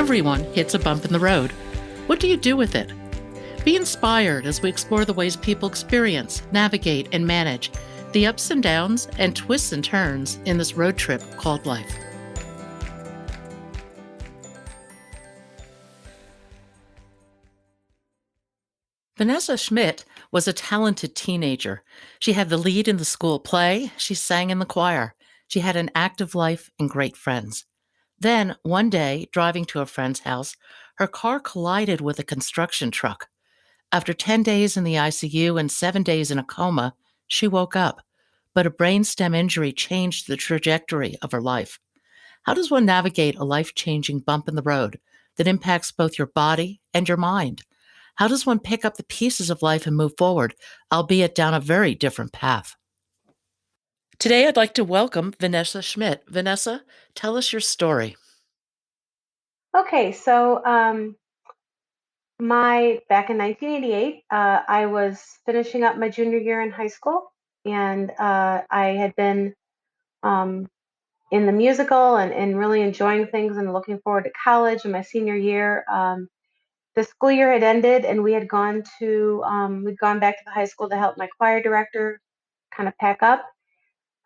Everyone hits a bump in the road. What do you do with it? Be inspired as we explore the ways people experience, navigate, and manage the ups and downs and twists and turns in this road trip called life. Vanessa Schmitt was a talented teenager. She had the lead in the school play, she sang in the choir, she had an active life and great friends. Then, one day, driving to a friend's house, her car collided with a construction truck. After 10 days in the ICU and 7 days in a coma, she woke up, but a brainstem injury changed the trajectory of her life. How does one navigate a life changing bump in the road that impacts both your body and your mind? How does one pick up the pieces of life and move forward, albeit down a very different path? Today, I'd like to welcome Vanessa Schmitt. Vanessa, tell us your story. Okay, so my back in 1988, I was finishing up my junior year in high school, and I had been um, in the musical and really enjoying things and looking forward to college in my senior year. The school year had ended, and we'd gone back to the high school to help my choir director kind of pack up.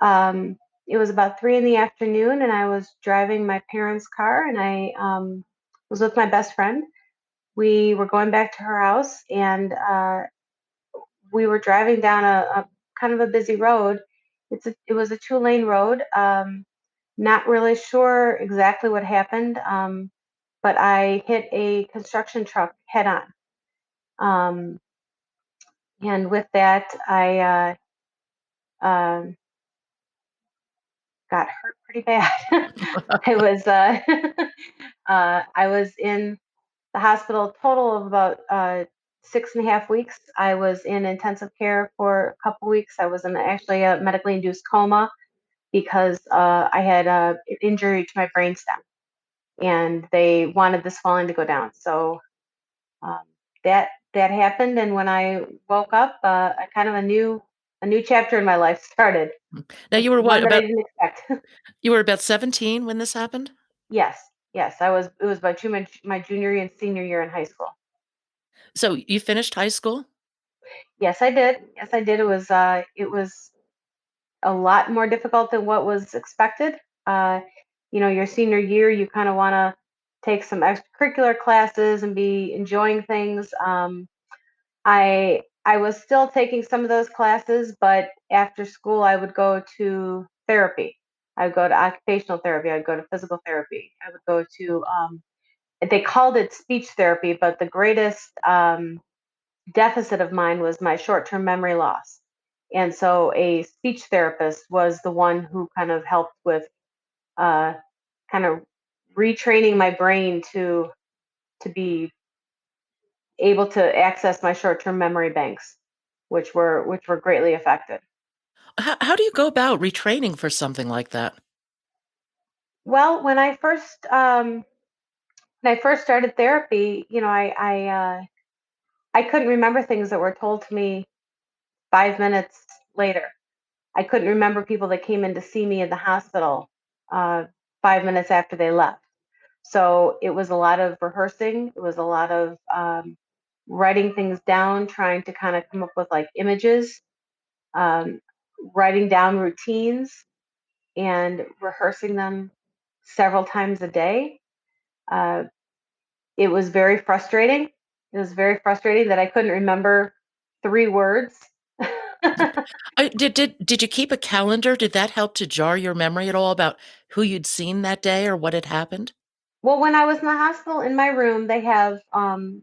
Um, it was about 3 in the afternoon, and I was driving my parents' car, and I was with my best friend. We were going back to her house, and we were driving down a kind of a busy road. It was a two-lane road. Not really sure exactly what happened, but I hit a construction truck head on. Um, and with that, I um, got hurt pretty bad. I was I was in the hospital a total of about 6.5 weeks. I was in intensive care for a couple weeks. I was in actually a medically induced coma because I had an injury to my brainstem, and they wanted the swelling to go down. So um, that happened, and when I woke up, I kind of a new chapter in my life started. Now, you were what, One that I about didn't expect. you were about 17 when this happened? Yes, yes, I was. It was my junior and senior year in high school. So you finished high school? Yes, I did. Yes, I did. It was a lot more difficult than what was expected. Uh, your senior year, you kind of want to take some extracurricular classes and be enjoying things. I was still taking some of those classes, but after school, I would go to therapy. I would go to occupational therapy. I would go to physical therapy. I would go to they called it speech therapy, but the greatest deficit of mine was my short-term memory loss. And so a speech therapist was the one who kind of helped with uh, kind of retraining my brain to be able to access my short-term memory banks, which were greatly affected. How do you go about retraining for something like that? Well, when I first started therapy, I couldn't remember things that were told to me 5 minutes later. I couldn't remember people that came in to see me in the hospital uh, 5 minutes after they left. So it was a lot of rehearsing. It was a lot of writing things down, trying to kind of come up with like images, um, writing down routines, and rehearsing them several times a day. Uh, it was very frustrating. It was very frustrating that I couldn't remember 3 words. Did you keep a calendar? Did that help to jar your memory at all about who you'd seen that day or what had happened? Well, when I was in the hospital in my room, they have kind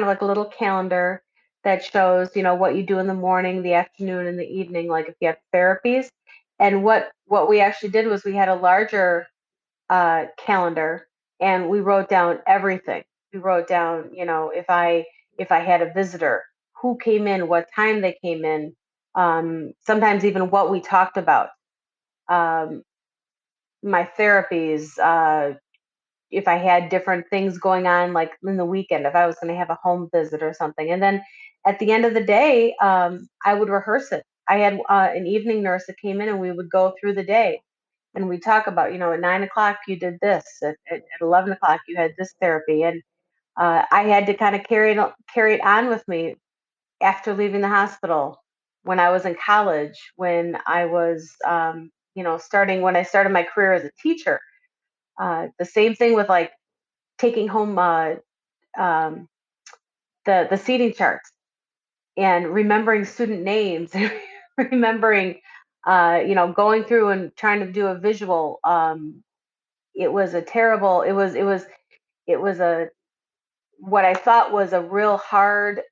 of like a little calendar that shows, what you do in the morning, the afternoon, and the evening, like if you have therapies. And what we actually did was we had a larger calendar, and we wrote down everything. We wrote down, if I had a visitor, who came in, what time they came in, sometimes even what we talked about. Um, my therapies, if I had different things going on, like in the weekend, if I was going to have a home visit or something. And then at the end of the day, I would rehearse it. I had an evening nurse that came in, and we would go through the day. and we talk about, at 9 o'clock you did this, at 11 o'clock you had this therapy, and I had to kind of carry it on with me after leaving the hospital, when I was in college, when I was, starting when I started my career as a teacher. The same thing with like taking home um, the seating charts and remembering student names, remembering, going through and trying to do a visual. It was a terrible. It was a what I thought was a real hard,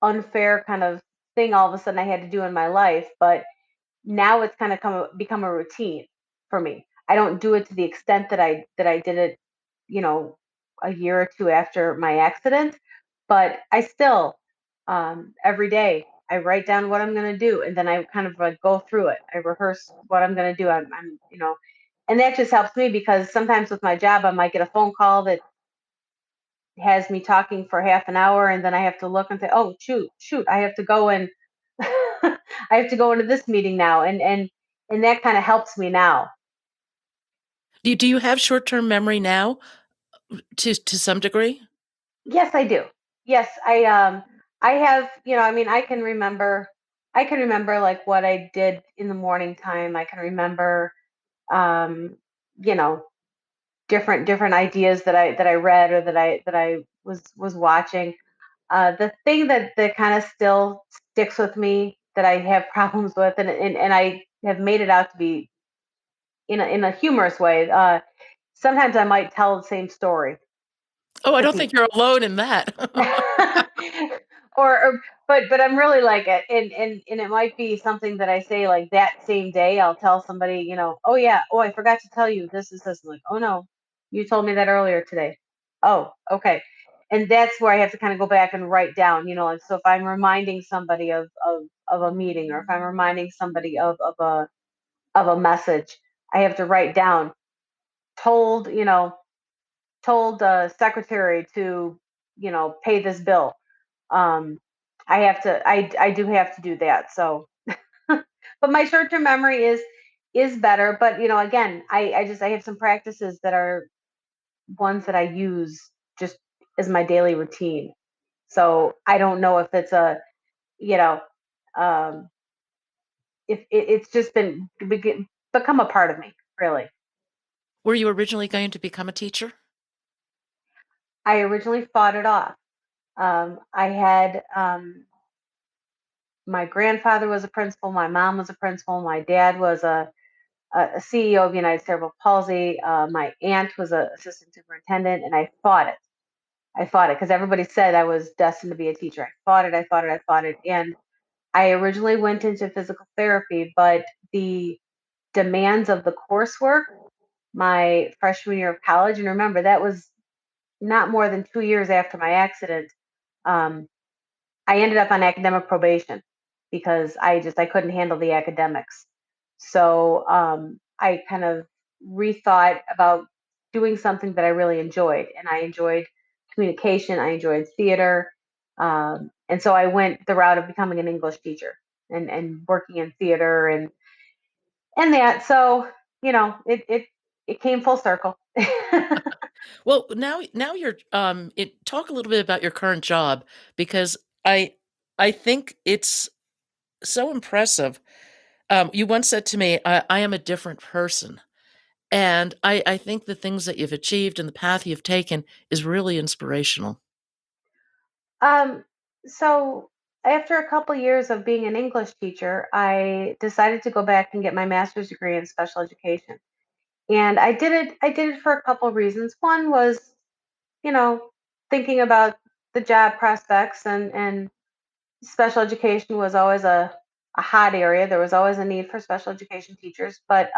unfair kind of thing. All of a sudden, I had to do in my life, but now it's kind of become a routine for me. I don't do it to the extent that I did it, you know, a year or two after my accident, but I still, every day I write down what I'm going to do, and then I kind of like go through it. I rehearse what I'm going to do. And that just helps me because sometimes with my job I might get a phone call that has me talking for half an hour, and then I have to look and say, oh shoot, I have to go and I have to go into this meeting now, and that kind of helps me now. Do you have short-term memory now to some degree? Yes, I do. Yes, I have, I mean, I can remember like what I did in the morning time. I can remember, um you know different ideas that I read, or that I was watching. The thing that kind of still sticks with me, that I have problems with, and I have made it out to be in a humorous way. Sometimes I might tell the same story Oh, I to don't think people. you're alone in that. or but I'm really like it, and it might be something that I say like that same day. I'll tell somebody, oh yeah, oh, I forgot to tell you this is this. I'm like, oh no, you told me that earlier today. Oh, okay. And that's where I have to kind of go back and write down, like, so if I'm reminding somebody of a meeting, or if I'm reminding somebody of a message, I have to write down, told, told the secretary to, pay this bill. um I do have to do that. So but my short-term memory is better, but again, I have some practices that are ones that I use just as my daily routine. So I don't know if it's you know um if it's just become a part of me, really. Were you originally going to become a teacher? I originally fought it off. I had, my grandfather was a principal, my mom was a principal, my dad was a CEO of United Cerebral Palsy. My aunt was an assistant superintendent, and I fought it. I fought it because everybody said I was destined to be a teacher. I fought it. I fought it. I fought it. And I originally went into physical therapy, but the demands of the coursework my freshman year of college, and remember, that was not more than 2 years after my accident. Um, I ended up on academic probation because I couldn't handle the academics. So I kind of rethought about doing something that I really enjoyed, and I enjoyed communication. I enjoyed theater, and so I went the route of becoming an English teacher, and working in theater, and that. So it came full circle. Well, now you're talk a little bit about your current job because I I think it's so impressive. You once said to me, I am a different person. And I think the things that you've achieved and the path you've taken is really inspirational. Um, so after a couple years of being an English teacher, I decided to go back and get my master's degree in special education. And I did it for a couple of reasons. One was, you know, thinking about the job prospects, and special education was always a hot area. There was always a need for special education teachers. But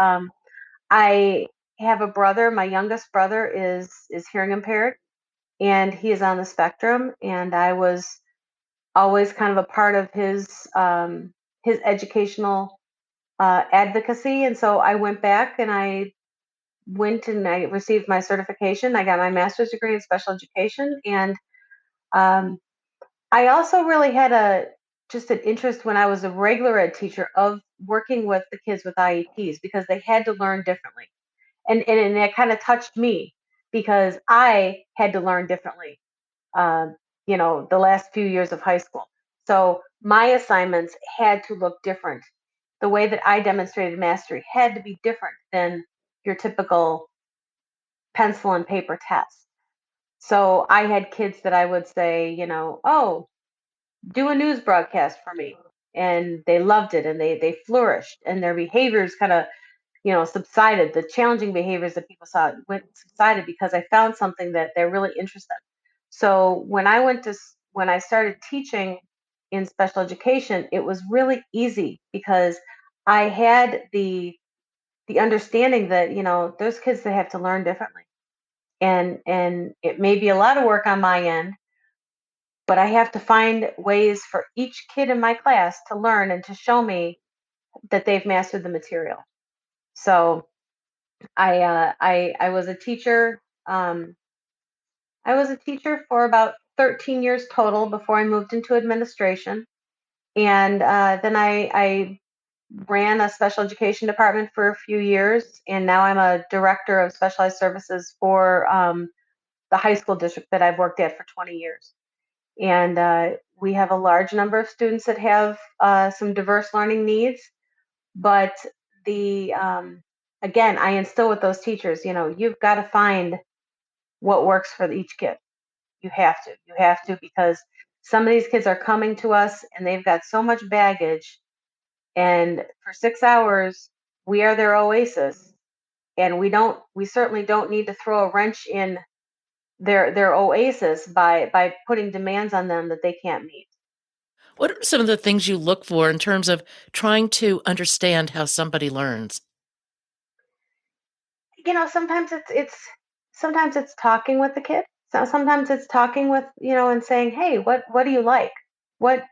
I have a brother, my youngest brother is hearing impaired, and he is on the spectrum, and I was always kind of a part of his educational advocacy. And so I went back and I received my certification. I got my master's degree in special education, and um, I also really had just an interest when I was a regular ed teacher of working with the kids with IEPs because they had to learn differently. And it kind of touched me because I had to learn differently, uh, the last few years of high school. So my assignments had to look different. The way that I demonstrated mastery had to be different than your typical pencil and paper test. So I had kids that I would say, oh, do a news broadcast for me. And they loved it and they flourished and their behaviors kind of, subsided. The challenging behaviors that people saw went subsided because I found something that they're really interested in. So when I started teaching in special education, it was really easy because I had the understanding that, there's kids that have to learn differently. And it may be a lot of work on my end, but I have to find ways for each kid in my class to learn and to show me that they've mastered the material. So I was a teacher. Um, I was a teacher for about 13 years total before I moved into administration, and then I ran a special education department for a few years, and now I'm a director of specialized services for the high school district that I've worked at for 20 years. And we have a large number of students that have some diverse learning needs, but the again, I instill with those teachers, you've got to find what works for each kid. You have to because some of these kids are coming to us and they've got so much baggage, and for 6 hours we are their oasis, and we certainly don't need to throw a wrench in their oasis by putting demands on them that they can't meet. What are some of the things you look for in terms of trying to understand how somebody learns? Sometimes it's talking with the kid. So sometimes it's talking with, and saying, hey, what do you like? What,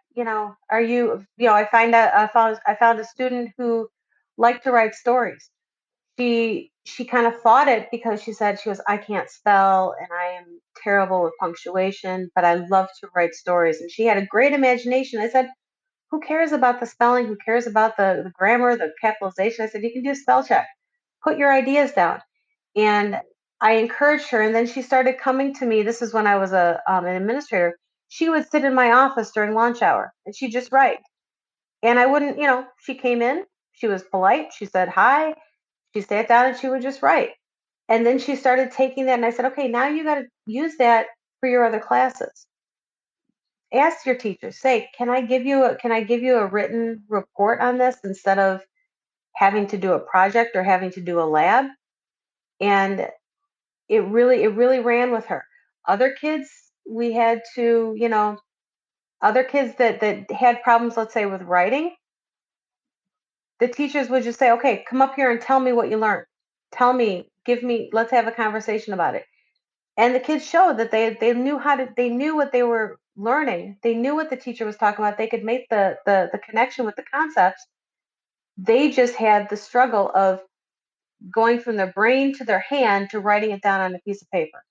are you, I found a student who liked to write stories. She kind of fought it because she said, she goes, I can't spell and I am terrible with punctuation, but I love to write stories. And she had a great imagination. I said, who cares about the spelling? Who cares about the grammar, the capitalization? I said, you can do spell check. Put your ideas down. And I encouraged her, and then she started coming to me. This is when I was an administrator. She would sit in my office during lunch hour, and she'd just write. And I wouldn't, she came in, she was polite, she said hi, she sat down, and she would just write. And then she started taking that, and I said, okay, now you got to use that for your other classes. Ask your teacher, say, can I give you a written report on this instead of having to do a project or having to do a lab? And it really ran with her. Other kids, we had to, other kids that had problems, let's say with writing, the teachers would just say, okay, come up here and tell me what you learned. Tell me, give me, let's have a conversation about it. And the kids showed that they knew what they were learning. They knew what the teacher was talking about. They could make the connection with the concepts. They just had the struggle of going from their brain to their hand to writing it down on a piece of paper.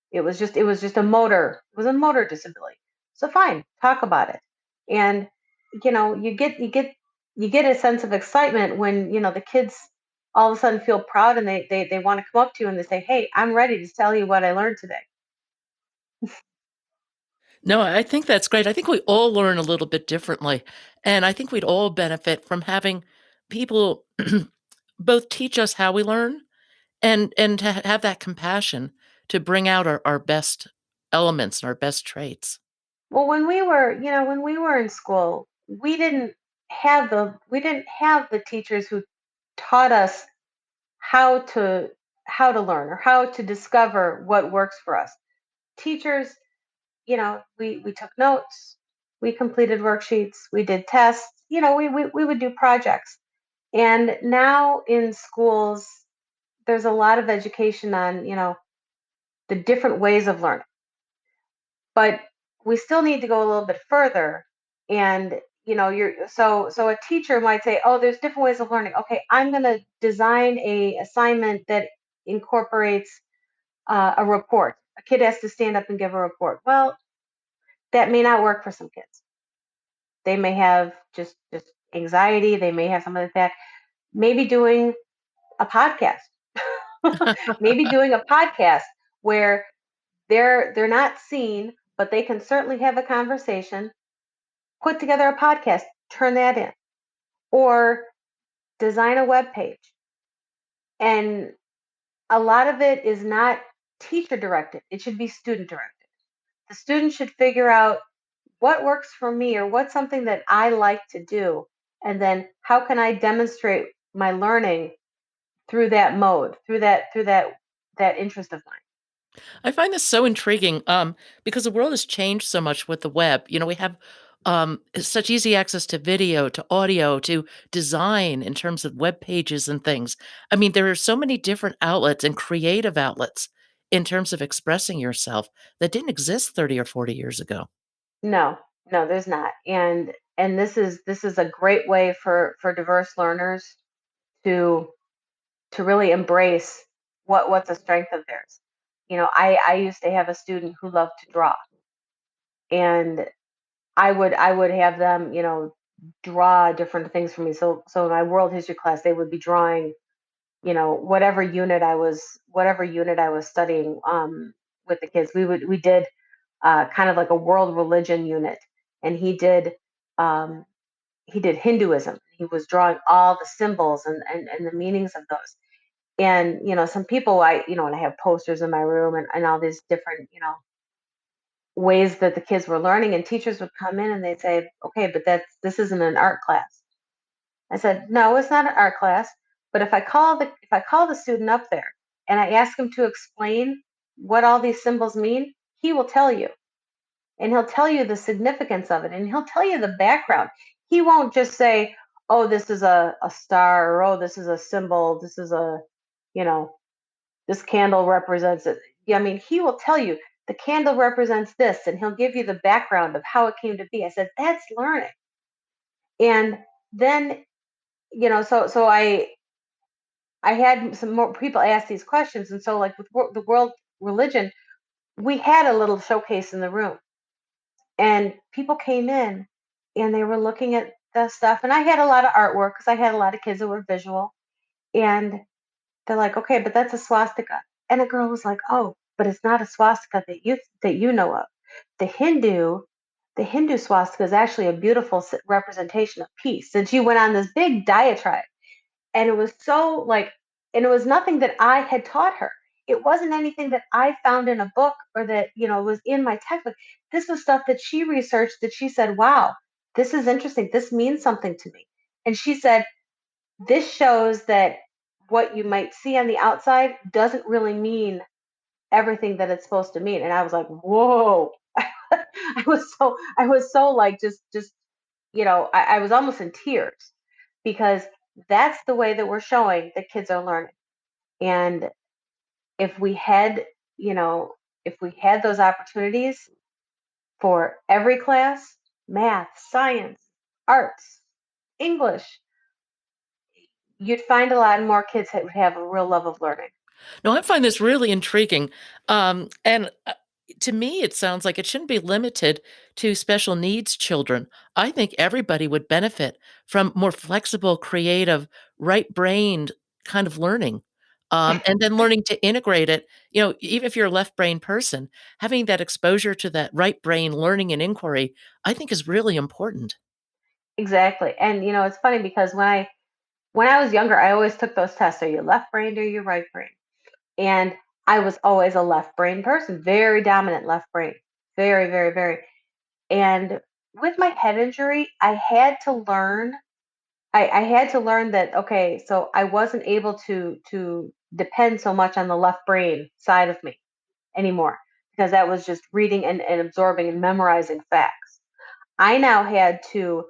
It was just a motor disability. So fine, talk about it. And you get a sense of excitement when the kids all of a sudden feel proud, and they want to come up to you and they say, hey, I'm ready to tell you what I learned today. No, I think that's great. I think we all learn a little bit differently, and I think we'd all benefit from having people both teach us how we learn and to have that compassion to bring out our best elements and our best traits. Well, when we were in school, we didn't have the teachers who taught us how to how to learn or how to discover what works for us. Teachers, we took notes, we completed worksheets, we did tests, we would do projects. And now in schools, there's a lot of education on, the different ways of learning. But we still need to go a little bit further. And, so a teacher might say, oh, there's different ways of learning. Okay, I'm going to design a assignment that incorporates a report. A kid has to stand up and give a report. Well, that may not work for some kids. they may have just anxiety, they may have something like that. Maybe doing a podcast. Maybe doing a podcast where they're not seen, but they can certainly have a conversation. Put together a podcast, turn that in, or design a web page. And a lot of it is not teacher directed; it should be student directed. The student should figure out what works for me or what's something that I like to do, and then how can I demonstrate my learning through that mode, through that interest of mine. I find this so intriguing, because the world has changed so much with the web. We have such easy access to video, to audio, to design in terms of web pages and things. I mean, there are so many different outlets and creative outlets in terms of expressing yourself that didn't exist 30 or 40 years ago. No, no, there's not. And this is a great way for diverse learners to really embrace what's a strength of theirs. I used to have a student who loved to draw, and I would have them, draw different things for me. So in my world history class, they would be drawing, whatever unit I was studying, with the kids. We did kind of like a world religion unit, and um, he did Hinduism. He was drawing all the symbols and the meanings of those. And some people, and I have posters in my room, and all these different, ways that the kids were learning, and teachers would come in and they'd say, okay, but this isn't an art class. I said, no, it's not an art class. But if I call the student up there and I ask him to explain what all these symbols mean, he will tell you, and he'll tell you the significance of it, and he'll tell you the background. He won't just say, oh, this is a star, or oh, this is a symbol, this is a, you know this candle represents it. Yeah, I mean, he will tell you the candle represents this, and he'll give you the background of how it came to be. I said, that's learning. And then, so I had some more people ask these questions, and so like with the world religion, we had a little showcase in the room, and people came in, and they were looking at the stuff, and I had a lot of artwork because I had a lot of kids that were visual, and they're like, okay, but that's a swastika. And a girl was like, oh, but it's not a swastika that you know of. The Hindu, the Hindu swastika is actually a beautiful representation of peace. And she went on this big diatribe, and it was so like, and it was nothing that I had taught her. It wasn't anything that I found in a book or that was in my textbook. This was stuff that she researched, that she said, wow, this is interesting. This means something to me. And she said, this shows that what you might see on the outside doesn't really mean everything that it's supposed to mean. And I was like, whoa. I was so like, just I was almost in tears, because that's the way that we're showing that kids are learning. And if we had you know if we had those opportunities for every class, math, science, arts, English, you'd find a lot more kids that would have a real love of learning. No, I find this really intriguing. And to me, it sounds like it shouldn't be limited to special needs children. I think everybody would benefit from more flexible, creative, right brained kind of learning. And then learning to integrate it, even if you're a left brain person, having that exposure to that right brain learning and inquiry, I think is really important. Exactly. And it's funny because when I was younger, I always took those tests. Are you left brained or you right brain? And I was always a left brain person, very dominant left brain, very, very, very. And with my head injury, I had to learn that, okay, so I wasn't able to depend so much on the left brain side of me anymore, because that was just reading and absorbing and memorizing facts. I now had to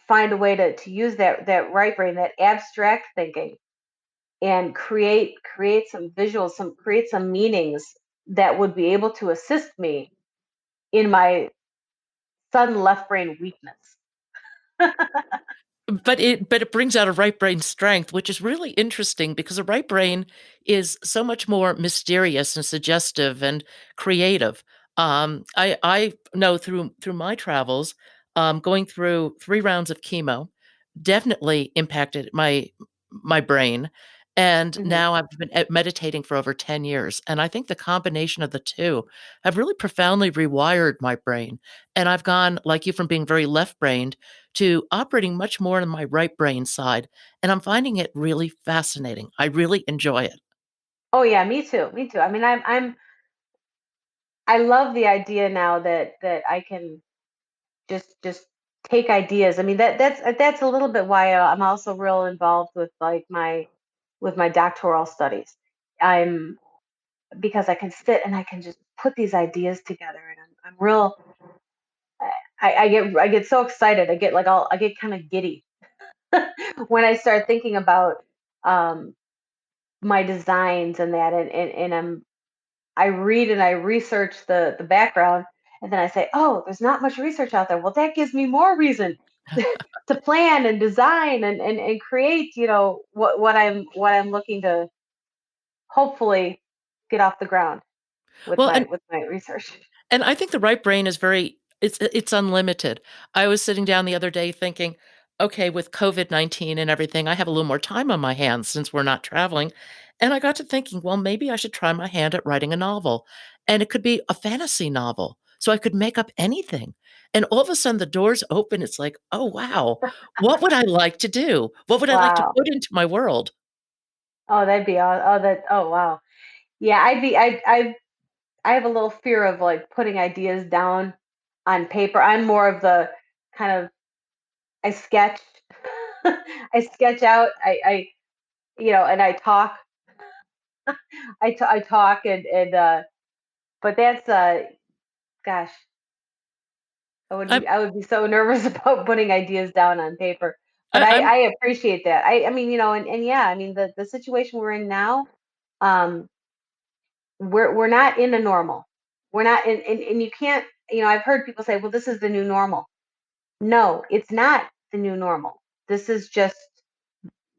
find a way to use that right brain, that abstract thinking, and create some visuals, create some meanings that would be able to assist me in my sudden left brain weakness. But it brings out a right brain strength, which is really interesting because a right brain is so much more mysterious and suggestive and creative. I know through my travels, going through 3 rounds of chemo definitely impacted my brain, and Mhm. now I've been, meditating for over 10 years, and I think the combination of the 2 have really profoundly rewired my brain, and I've gone, like you, from being very left-brained to operating much more on my right brain side, and I'm finding it really fascinating. I really enjoy it. Oh yeah, me too. Me too. I mean, I love the idea now that I can just take ideas. I mean, that's a little bit why I'm also real involved with like my doctoral studies. I'm Because I can sit and I can just put these ideas together, and I'm real. I get so excited. I get kind of giddy when I start thinking about um, my designs and that, and I read and I research the background, and then I say, oh, there's not much research out there. Well, that gives me more reason to plan and design and create. What I'm looking to hopefully get off the ground Well, and with my research. And I think the right brain is very it's unlimited. I was sitting down the other day thinking, "Okay, with COVID-19 and everything, I have a little more time on my hands since we're not traveling." And I got to thinking, "Well, maybe I should try my hand at writing a novel." And it could be a fantasy novel, so I could make up anything. And all of a sudden the doors open, it's like, "Oh, wow. What would I like to do? What would I like to Wow. put into my world?" Oh, that'd be oh wow. Yeah, I have a little fear of like putting ideas down on paper. I'm more of the kind of I sketch I sketch out. And I talk. I talk and but that's gosh, I'm I would be so nervous about putting ideas down on paper. But I'm I appreciate that. I mean, and yeah, I mean the situation we're in now, um we're not in a normal. We're not in and you can't, I've heard people say, well, this is the new normal. No, it's not the new normal. This is just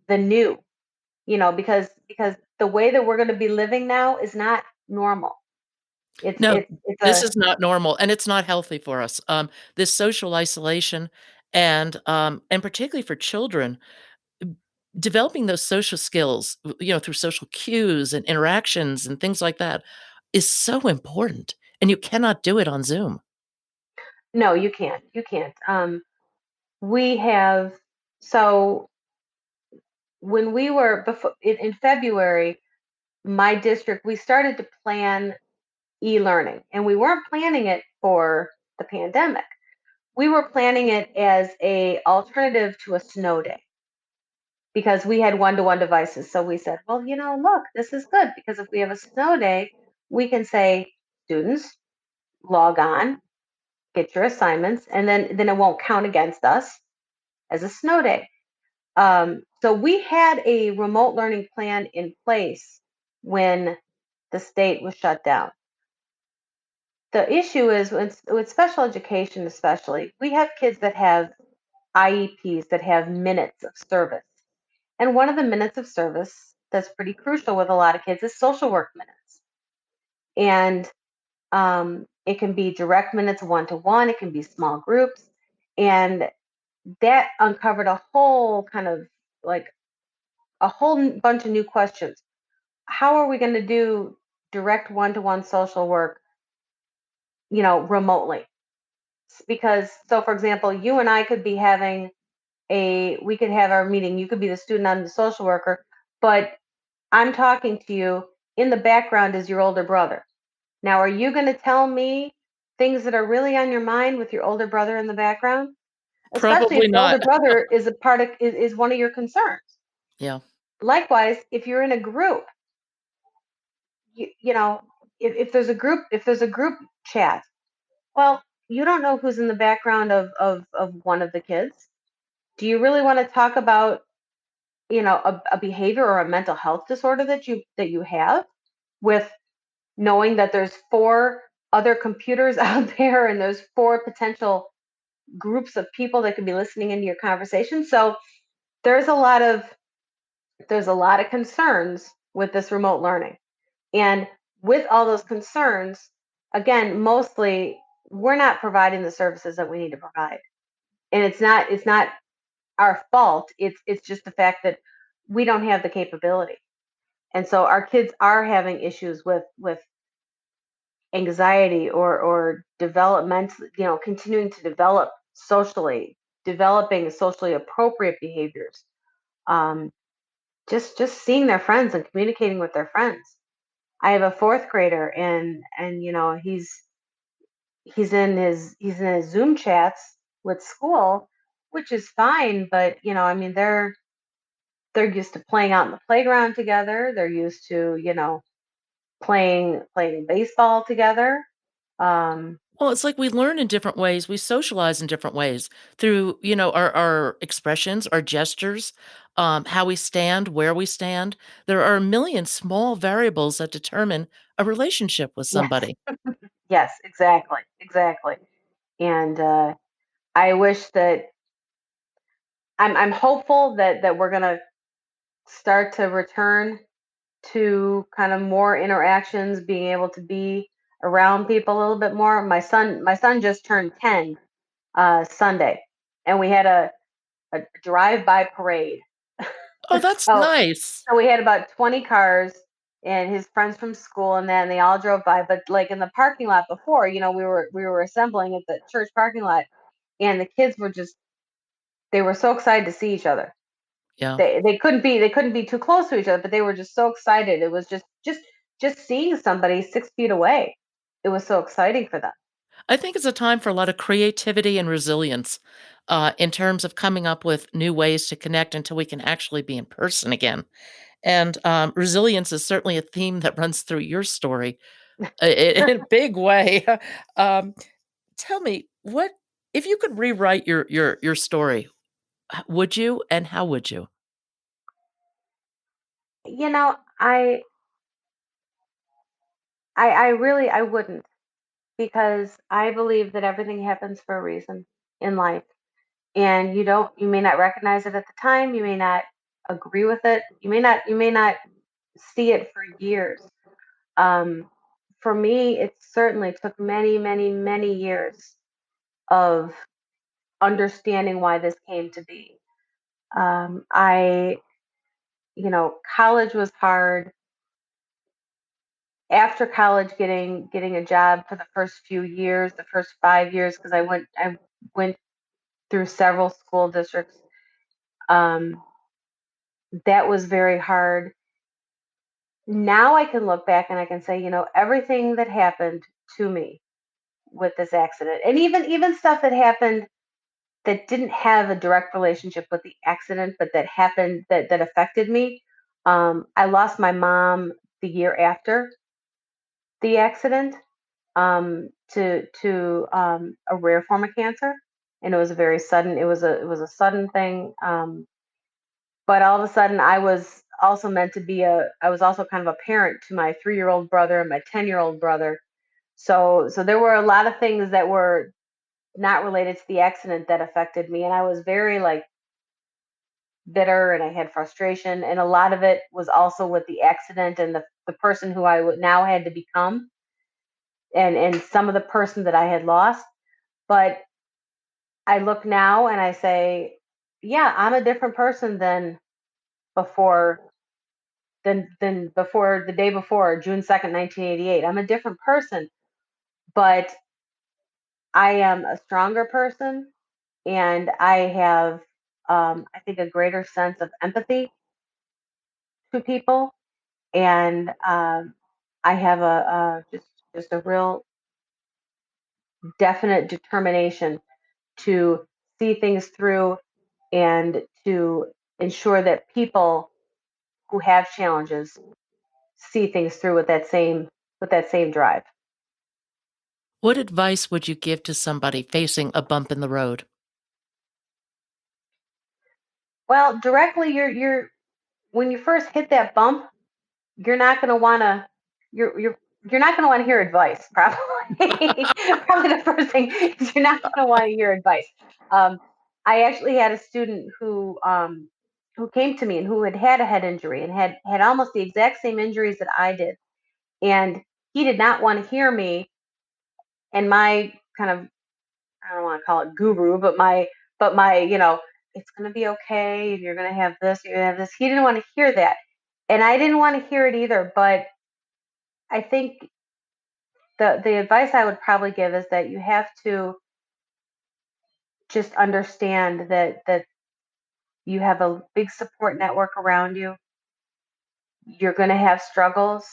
the new, because the way that we're going to be living now is not normal. No, It's this a is not normal, and it's not healthy for us. This social isolation and particularly for children, developing those social skills, through social cues and interactions and things like that is so important, and you cannot do it on Zoom. No, you can't. You can't. We have so when we were before in February, my district, we started to plan e-learning, and we weren't planning it for the pandemic. We were planning it as a alternative to a snow day because we had one-to-one devices. So we said, well, look, this is good because if we have a snow day, we can say, students, log on, get your assignments, and then it won't count against us as a snow day. So we had a remote learning plan in place when the state was shut down. The issue is with special education, especially, we have kids that have IEPs that have minutes of service. And one of the minutes of service that's pretty crucial with a lot of kids is social work minutes. And it can be direct minutes one to one, it can be small groups. And that uncovered a whole kind of like a whole bunch of new questions. How are we going to do direct one to one social work, remotely? Because, so for example, you and I could be having we could have our meeting. You could be the student, I'm the social worker, but I'm talking to you. In the background is your older brother. Now, are you going to tell me things that are really on your mind with your older brother in the background? Especially if Probably your older not. brother is a part of is one of your concerns. Yeah. Likewise, if you're in a group, you know, if there's a group chat, well, you don't know who's in the background of one of the kids. Do you really want to talk about, a behavior or a mental health disorder that you have with knowing that there's four other computers out there and there's four potential groups of people that could be listening into your conversation? So there's a lot of concerns with this remote learning. And with all those concerns, again, mostly we're not providing the services that we need to provide. and it's not our fault. It's just the fact that we don't have the capability. And so our kids are having issues with anxiety or development, continuing to develop socially, developing socially appropriate behaviors. Um, just seeing their friends and communicating with their friends. I have a fourth grader, and he's in his Zoom chats with school, which is fine, but I mean they're used to playing out in the playground together. They're used to playing baseball together. Um, Well, it's like we learn in different ways, we socialize in different ways through, our expressions, our gestures, how we stand, where we stand. There are a million small variables that determine a relationship with yes, somebody. yes, exactly, exactly. And I wish that I'm hopeful that we're gonna start to return to kind of more interactions, being able to be around people a little bit more. My son just turned 10 Sunday, and we had a drive-by parade. Oh, that's so nice. so we had about 20 cars and his friends from school, and then they all drove by. But like in the parking lot before, we were assembling at the church parking lot, and the kids they were so excited to see each other. Yeah. They couldn't be too close to each other, but they were just so excited. It was just seeing somebody 6 feet away. It was so exciting for them. I think it's a time for a lot of creativity and resilience, in terms of coming up with new ways to connect until we can actually be in person again. And, resilience is certainly a theme that runs through your story, in a big way. Um, Tell me, what if you could rewrite your story, would you, and how would you? I really I wouldn't, because I believe that everything happens for a reason in life. And you may not recognize it at the time, you may not agree with it, you may not see it for years. Um, for me, it certainly took many, many, many years of understanding why this came to be. College was hard. After college, getting a job for the first few years, the first 5 years, because I went through several school districts. Um, that was very hard. Now I can look back and I can say, everything that happened to me with this accident, and even stuff that happened that didn't have a direct relationship with the accident, but that happened that affected me. I lost my mom the year after the accident, to a rare form of cancer, and it was a very sudden. It was a sudden thing. But all of a sudden, I was also kind of a parent to my 3-year-old brother and my 10-year-old brother. So there were a lot of things that were not related to the accident that affected me, and I was very like bitter, and I had frustration, and a lot of it was also with the accident and the person who I would now had to become, and some of the person that I had lost. But I look now and I say, yeah, I'm a different person before than before the day before, June 2nd, 1988. I'm a different person, but I am a stronger person, and I have, I think, a greater sense of empathy to people, and I have just a real definite determination to see things through, and to ensure that people who have challenges see things through with that same drive. What advice would you give to somebody facing a bump in the road? Well, directly, you're when you first hit that bump, you're not going to want to you're not going to want to hear advice, probably. Probably the first thing is you're not going to want to hear advice. um, I actually had a student who came to me and who had a head injury and had almost the exact same injuries that I did, and he did not want to hear me and my kind of, I don't want to call it guru, but but it's going to be okay. And you're going to have this, you're going to have this. He didn't want to hear that. And I didn't want to hear it either. But I think the advice I would probably give is that you have to just understand that you have a big support network around you. You're going to have struggles.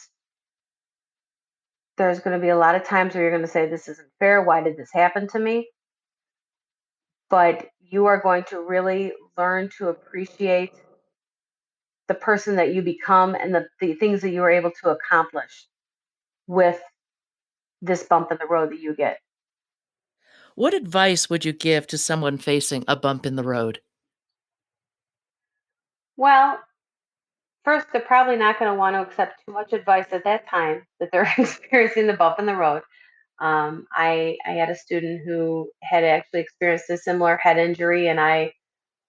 There's going to be a lot of times where you're going to say, this isn't fair. Why did this happen to me? But you are going to really learn to appreciate the person that you become and the things that you were able to accomplish with this bump in the road that you get. What advice would you give to someone facing a bump in the road? Well, first, they're probably not going to want to accept too much advice at that time that they're experiencing the bump in the road. I had a student who had actually experienced a similar head injury, and I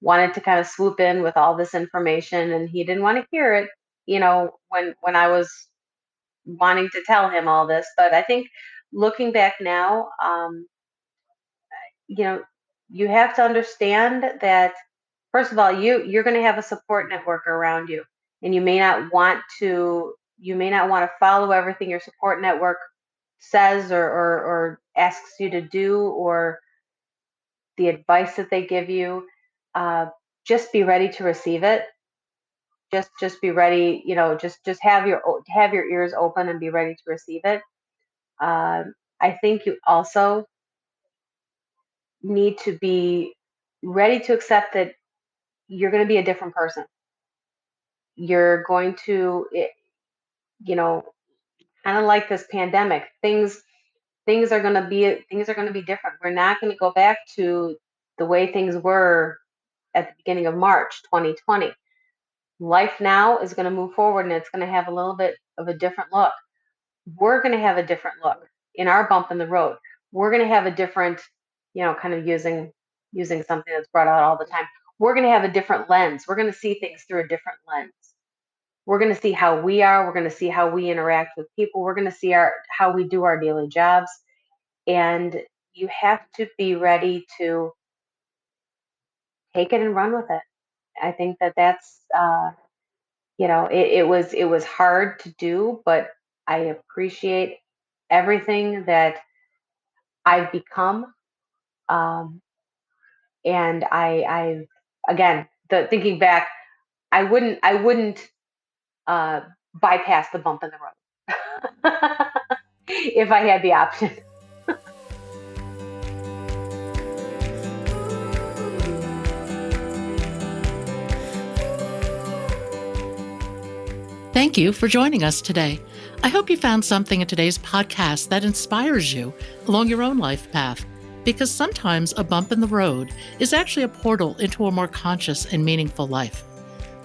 wanted to kind of swoop in with all this information, and he didn't want to hear it. When I was wanting to tell him all this, but I think looking back now, you know, you have to understand that first of all, you're going to have a support network around you, and you may not want to follow everything your support network says or asks you to do or the advice that they give you. Uh, just be ready to receive it. Just be ready. Just have your ears open and be ready to receive it. I think you also need to be ready to accept that you're going to be a different person. You're going to, you know, kind of like this pandemic. Things are going to be different. We're not going to go back to the way things were at the beginning of March 2020. Life now is going to move forward and it's going to have a little bit of a different look. We're going to have a different look in our bump in the road. We're going to have a different, kind of using something that's brought out all the time. We're going to have a different lens. We're going to see things through a different lens. We're going to see how we are. We're going to see how we interact with people. We're going to see how we do our daily jobs. And you have to be ready to take it and run with it. I think that's it was hard to do, but I appreciate everything that I've become. Um, and again, thinking back, I wouldn't uh, bypass the bump in the road if I had the option. Thank you for joining us today. I hope you found something in today's podcast that inspires you along your own life path, because sometimes a bump in the road is actually a portal into a more conscious and meaningful life.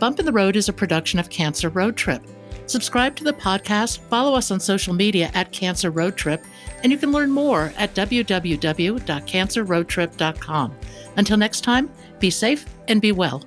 Bump in the Road is a production of Cancer Road Trip. Subscribe to the podcast, follow us on social media at Cancer Road Trip, and you can learn more at www.cancerroadtrip.com. Until next time, be safe and be well.